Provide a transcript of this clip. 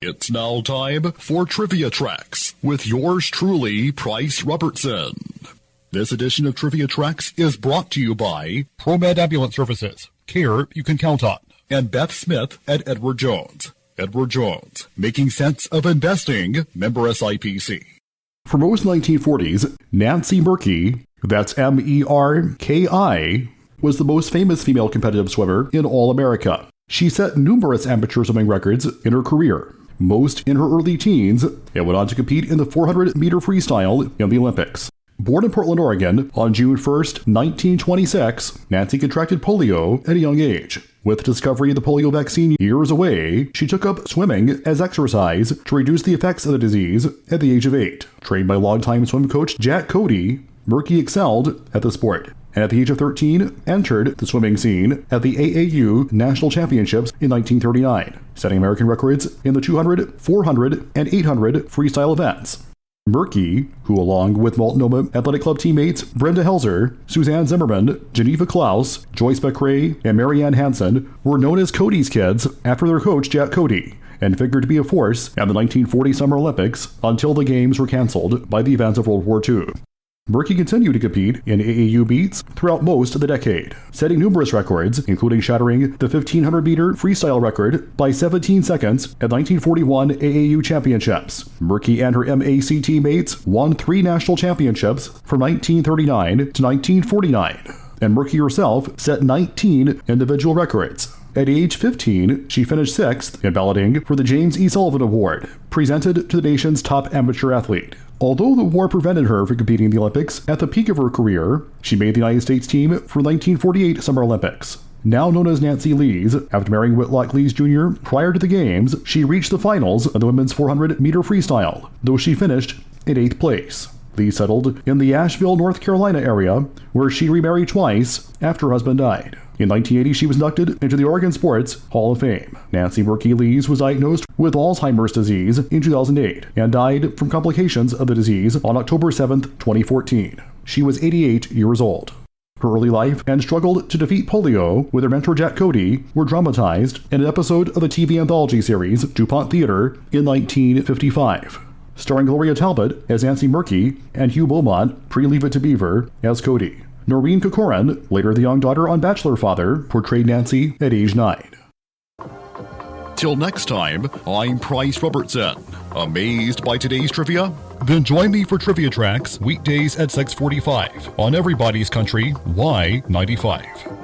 It's now time for Trivia Tracks with yours truly, Price Robertson. This edition of Trivia Tracks is brought to you by ProMed Ambulance Services, care you can count on, and Beth Smith at Edward Jones. Edward Jones, making sense of investing, member SIPC. For most 1940s, Nancy Merki, that's Merki, was the most famous female competitive swimmer in all America. She set numerous amateur swimming records in her career, most in her early teens, and went on to compete in the 400-meter freestyle in the Olympics. Born in Portland, Oregon, on June 1, 1926, Nancy contracted polio at a young age. With discovery of the polio vaccine years away, she took up swimming as exercise to reduce the effects of the disease at the age of 8. Trained by longtime swim coach Jack Cody, Merki excelled at the sport, and at the age of 13, entered the swimming scene at the AAU National Championships in 1939, setting American records in the 200, 400, and 800 freestyle events. Merki, who along with Multnomah Athletic Club teammates Brenda Helzer, Suzanne Zimmerman, Geneva Klaus, Joyce McRae, and Marianne Hansen, were known as Cody's Kids after their coach Jack Cody, and figured to be a force at the 1940 Summer Olympics until the Games were canceled by the events of World War II. Merki continued to compete in AAU meets throughout most of the decade, setting numerous records, including shattering the 1500-meter freestyle record by 17 seconds at 1941 AAU Championships. Merki and her MAC teammates won 3 national championships from 1939 to 1949, and Merki herself set 19 individual records. At age 15, she finished 6th in balloting for the James E. Sullivan Award, presented to the nation's top amateur athlete. Although the war prevented her from competing in the Olympics at the peak of her career, she made the United States team for the 1948 Summer Olympics. Now known as Nancy Lees, after marrying Whitlock Lees Jr. prior to the Games, she reached the finals of the women's 400-meter freestyle, though she finished in 8th place. Lee settled in the Asheville, North Carolina area, where she remarried twice after her husband died. In 1980, she was inducted into the Oregon Sports Hall of Fame. Nancy Merki Lees was diagnosed with Alzheimer's disease in 2008 and died from complications of the disease on October 7, 2014. She was 88 years old. Her early life and struggle to defeat polio with her mentor Jack Cody were dramatized in an episode of the TV anthology series DuPont Theater in 1955. Starring Gloria Talbot as Nancy Merki and Hugh Beaumont, pre-Leave It to Beaver, as Cody. Noreen Corcoran, later the young daughter on Bachelor Father, portrayed Nancy at age 9. Till next time, I'm Price Robertson. Amazed by today's trivia? Then join me for Trivia Tracks weekdays at 6:45 on Everybody's Country Y95.